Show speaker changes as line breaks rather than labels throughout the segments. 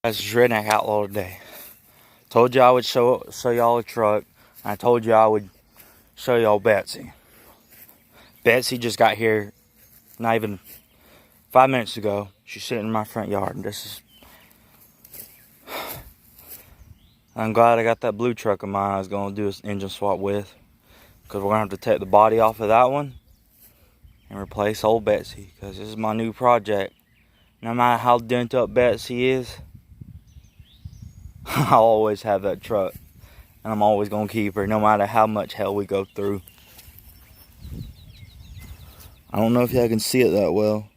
This is Redneck Outlaw today. Told you I would show y'all a truck. I told you I would show y'all Betsy. Betsy just got here not even 5 minutes ago. She's sitting in my front yard. I'm glad I got that blue truck of mine I was going to do an engine swap with. Because we're going to have to take the body off of that one and replace old Betsy. Because this is my new project. No matter how dent up Betsy is, I'll always have that truck. And I'm always going to keep her no matter how much hell we go through. I don't know if y'all can see it that well.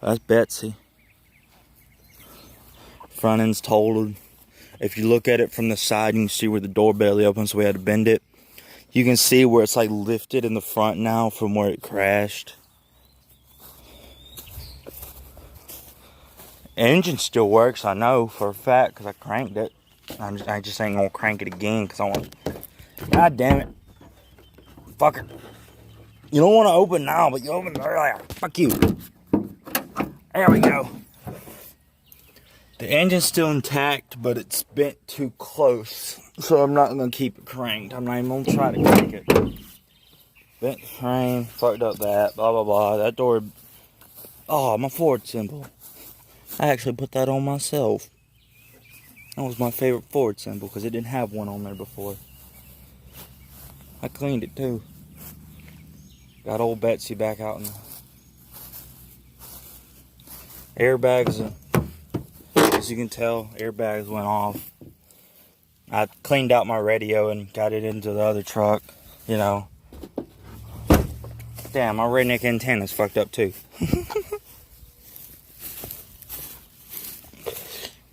That's Betsy. Front end's totaled. If you look at it from the side, you can see where the door barely opens, so we had to bend it. You can see where it's like lifted in the front now from where it crashed. Engine still works, I know for a fact, because I cranked it. I just ain't gonna crank it again because I want. God damn it. Fucker. You don't want to open now, but you opened earlier. Fuck you. There we go. The engine's still intact, but it's bent too close. So I'm not gonna keep it cranked. I'm not even gonna try to crank it. Bent the frame, fucked up that, blah blah blah. That door. Oh, my Ford symbol. I actually put that on myself. That was my favorite Ford symbol because it didn't have one on there before. I cleaned it too. Got old Betsy back out in the airbags. As you can tell, airbags went off. I cleaned out my radio and got it into the other truck, you know. Damn, my redneck antenna's fucked up too.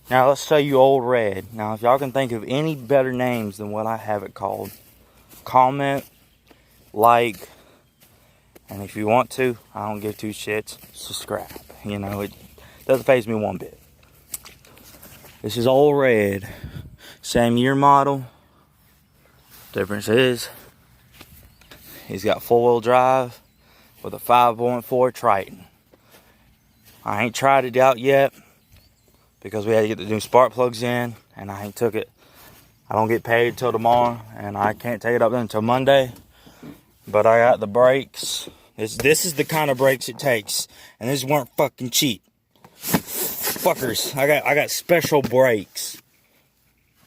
Now let's show you Old Red. Now if y'all can think of any better names than what I have it called, comment, like, and if you want to, I don't give two shits, subscribe. You know, it doesn't faze me one bit. This is Old Red. Same year model. Difference is, he's got 4-wheel drive with a 5.4 Triton. I ain't tried it out yet because we had to get the new spark plugs in, and I ain't took it. I don't get paid till tomorrow, and I can't take it up until Monday. But I got the brakes. This is the kind of brakes it takes, and these weren't fucking cheap. Fuckers, I got special brakes.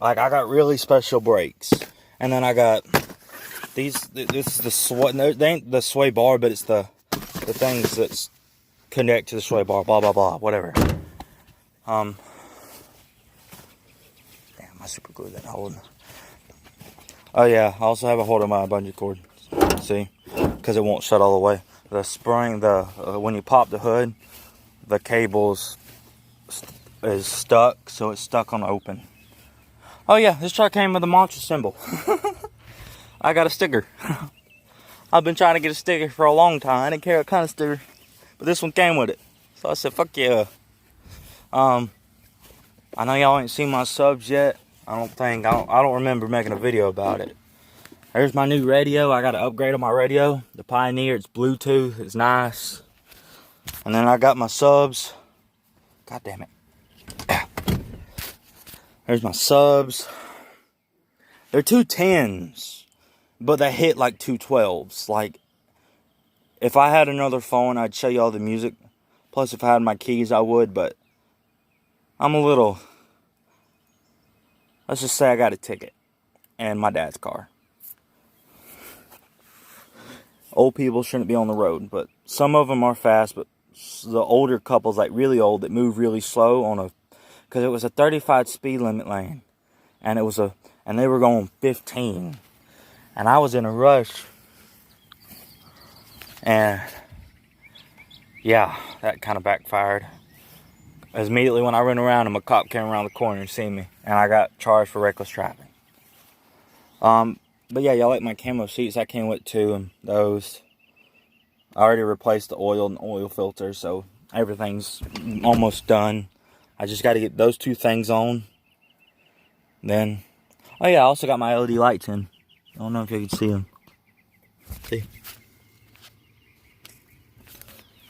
Like, I got really special brakes. And then I got these. This is the sway. They ain't the sway bar, but it's the things that connect to the sway bar. Blah blah blah. Whatever. Damn, I super glued that hold. Oh yeah, I also have a hold on my bungee cord. See, because it won't shut all the way. The spring, when you pop the hood, the cables is stuck, so it's stuck on open. Oh yeah, this truck came with a monster symbol. I got a sticker. I've been trying to get a sticker for a long time. I didn't care what kind of sticker, but this one came with it. So I said, fuck yeah. I know y'all ain't seen my subs yet. I don't remember making a video about it. There's my new radio. I got to upgrade on my radio. The Pioneer, it's Bluetooth. It's nice. And then I got my subs. God damn it. There's my subs. They're 210s, but they hit like 212s. Like, if I had another phone, I'd show you all the music. Plus, if I had my keys, I would, but I'm a little... Let's just say I got a ticket and my dad's car. Old people shouldn't be on the road, but some of them are fast, but the older couples, like really old, that move really slow because it was a 35 speed limit lane, and they were going 15, and I was in a rush, and yeah, that kind of backfired. As immediately when I ran around him, a cop came around the corner and seen me, and I got charged for reckless driving. But yeah, y'all like my camo seats. I came with 2 of those. I already replaced the oil and oil filter, so everything's almost done. I just got to get those 2 things on. Then, oh yeah, I also got my LED lights in. I don't know if you can see them. See?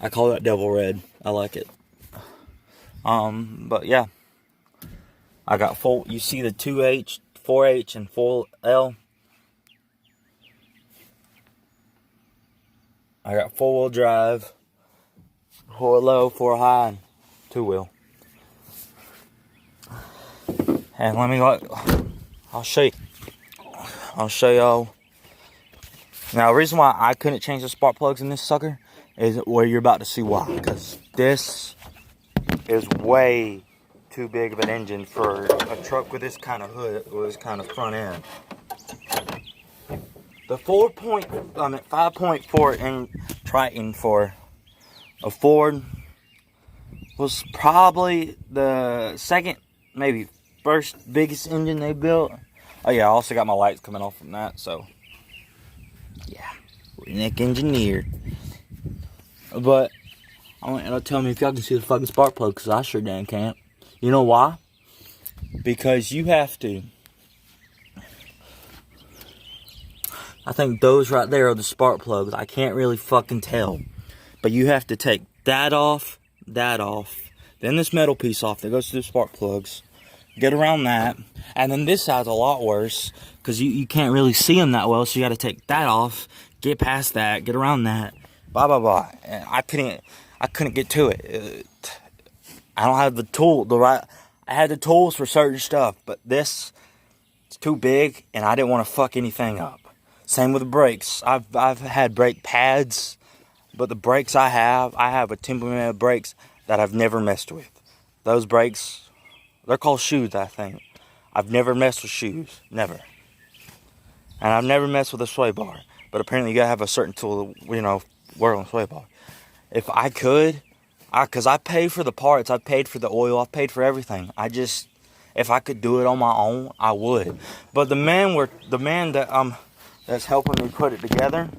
I call that devil red. I like it. But yeah, I got full. You see the 2H, 4H, and full L. I got 4-wheel drive, 4 low, 4 high, and 2-wheel. And let me I'll show you. I'll show y'all. Now, the reason why I couldn't change the spark plugs in this sucker is where you're about to see why. Because this is way too big of an engine for a truck with this kind of hood, with this kind of front end. The 5.4 in Triton for a Ford was probably the second, maybe first biggest engine they built. Oh yeah, I also got my lights coming off from that, so yeah, redneck engineered. But I want y'all to tell me if y'all can see the fucking spark plug, because I sure damn can't. You know why? Because you have to. I think those right there are the spark plugs. I can't really fucking tell. But you have to take that off, then this metal piece off that goes to the spark plugs. Get around that. And then this side's a lot worse, because you can't really see them that well, so you got to take that off, get past that, get around that, blah, blah, blah. And I couldn't get to it. I don't have I had the tools for certain stuff, but this, it's too big, and I didn't want to fuck anything up. Same with the brakes. I've had brake pads, but the brakes I have a Timberland brakes that I've never messed with. Those brakes, they're called shoes, I think. I've never messed with shoes, never. And I've never messed with a sway bar, but apparently you gotta have a certain tool to, work on a sway bar. If I could, because I paid for the parts, I paid for the oil, I paid for everything. If I could do it on my own, I would. But the man that's helping me put it together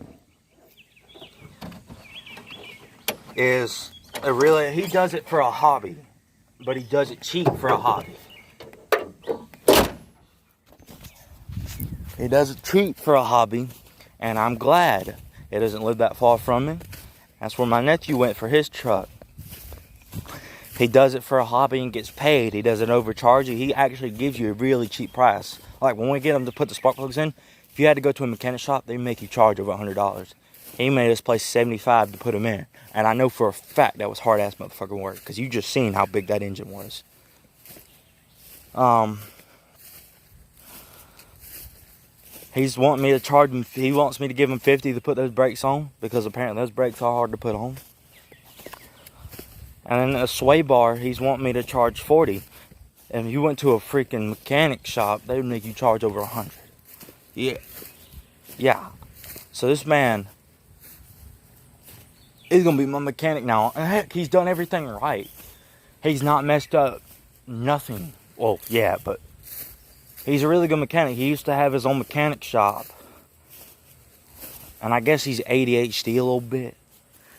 he does it for a hobby, but he does it cheap for a hobby. He does it cheap for a hobby, and I'm glad it doesn't live that far from me. That's where my nephew went for his truck. He does it for a hobby and gets paid. He doesn't overcharge you. He actually gives you a really cheap price. Like when we get him to put the spark plugs in, if you had to go to a mechanic shop, they make you charge over $100. He made us pay $75 to put them in. And I know for a fact that was hard-ass motherfucking work, because you just seen how big that engine was. He wants me to give him $50 to put those brakes on, because apparently those brakes are hard to put on. And then a sway bar, he's wanting me to charge $40. And if you went to a freaking mechanic shop, they would make you charge over $100. Yeah. So this man is gonna be my mechanic now. And heck, he's done everything right. He's not messed up nothing. Well, yeah, but he's a really good mechanic. He used to have his own mechanic shop. And I guess he's ADHD a little bit.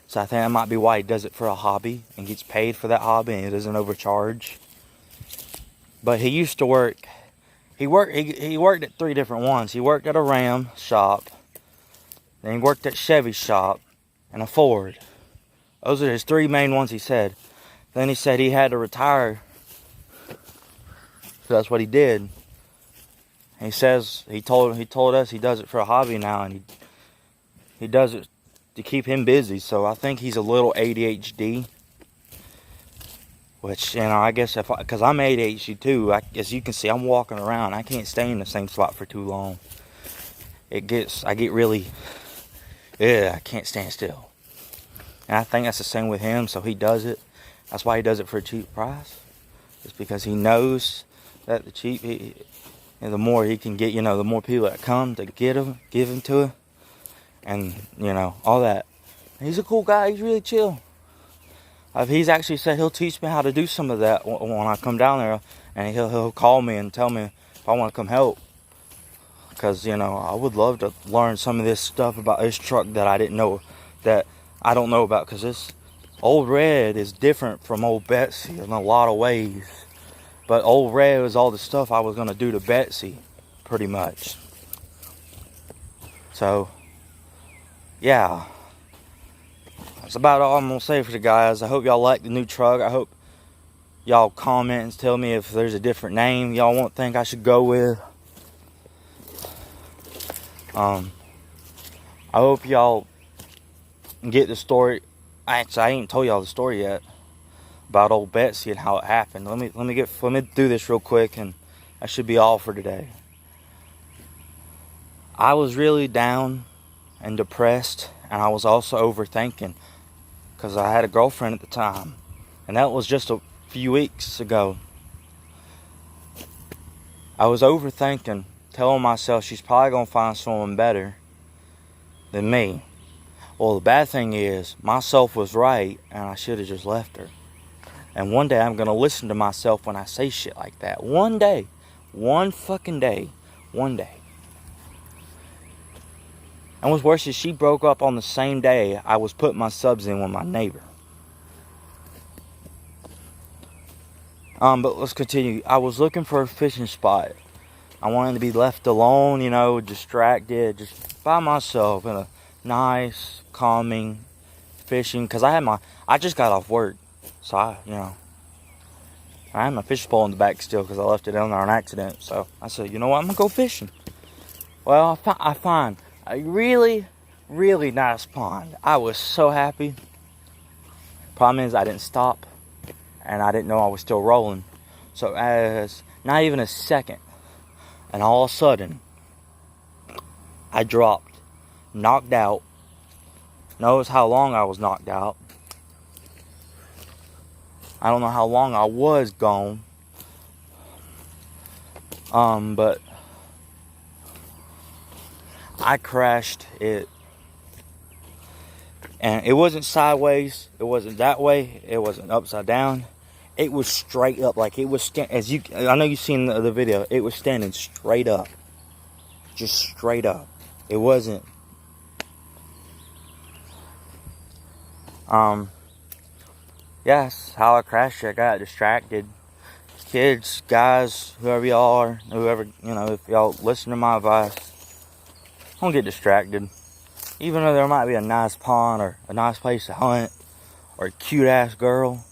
So I think that might be why he does it for a hobby and gets paid for that hobby and he doesn't overcharge. But he used to work. He worked at 3 different ones. He worked at a Ram shop. Then he worked at Chevy shop and a Ford. Those are his 3 main ones, he said. Then he said he had to retire. So that's what he did. He says he told us he does it for a hobby now, and he does it to keep him busy. So I think he's a little ADHD. Which, I guess because I'm ADHD too, as you can see, I'm walking around. I can't stay in the same spot for too long. I can't stand still. And I think that's the same with him, so he does it. That's why he does it for a cheap price. It's because he knows that the more he can get, the more people that come to give him to him. And, all that. He's a cool guy. He's really chill. He's actually said he'll teach me how to do some of that when I come down there. And he'll call me and tell me if I want to come help. Because, I would love to learn some of this stuff about this truck that I don't know about. Because this Old Red is different from Old Betsy in a lot of ways. But Old Red was all the stuff I was going to do to Betsy, pretty much. So, yeah. That's about all I'm going to say for you guys. I hope y'all like the new truck. I hope y'all comment and tell me if there's a different name y'all think I should go with. I hope y'all get the story. Actually, I ain't told y'all the story yet about old Betsy and how it happened. Let me do this real quick, and that should be all for today. I was really down and depressed, and I was also overthinking because I had a girlfriend at the time, and that was just a few weeks ago. I was overthinking, telling myself she's probably gonna find someone better than me. Well, the bad thing is, myself was right, and I should have just left her. And one day I'm gonna listen to myself when I say shit like that. One day. One fucking day. One day. And what's worse is she broke up on the same day I was putting my subs in with my neighbor. But let's continue. I was looking for a fishing spot. I wanted to be left alone, distracted, just by myself in a nice, calming fishing. Because I just got off work. So I had my fishing pole in the back still because I left it down there on accident. So I said, you know what, I'm going to go fishing. Well, I find a really, really nice pond. I was so happy. Problem is, I didn't stop, and I didn't know I was still rolling. So as not even a second, and all of a sudden, I dropped, knocked out. Notice how long I was knocked out. I don't know how long I was gone. But I crashed it. And it wasn't sideways. It wasn't that way. It wasn't upside down. It was straight up. Like it was, I know you've seen the video. It was standing straight up. Just straight up. It wasn't. Yes, how I crashed it. I got distracted. Kids, guys, whoever y'all are, if y'all listen to my advice, don't get distracted. Even though there might be a nice pond or a nice place to hunt or a cute ass girl,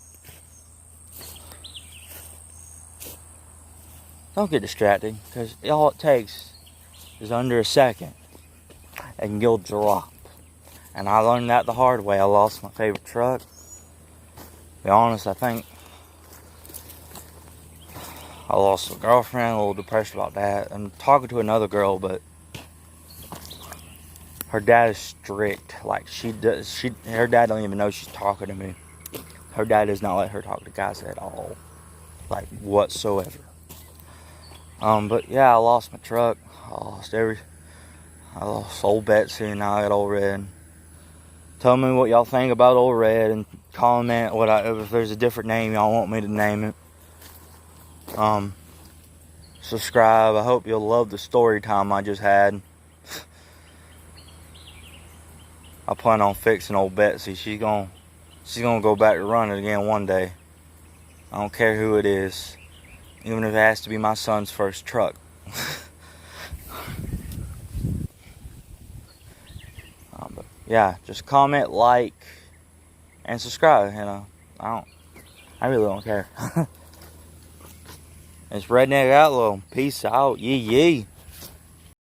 don't get distracted, because all it takes is under a second and you'll drop. And I learned that the hard way. I lost my favorite truck. To be honest, I think I lost a girlfriend, a little depressed about that. I'm talking to another girl, but her dad is strict. Like her dad don't even know she's talking to me. Her dad does not let her talk to guys at all, like whatsoever. But yeah, I lost my truck. I lost old Betsy, and now I got old Red. Tell me what y'all think about old Red, and comment if there's a different name y'all want me to name it. Subscribe. I hope you'll love the story time I just had. I plan on fixing old Betsy. She's gonna go back to running again one day. I don't care who it is, even if it has to be my son's first truck. But yeah, just comment, like, and subscribe. I really don't care. It's Redneck Outlaw. Peace out. Yee yee.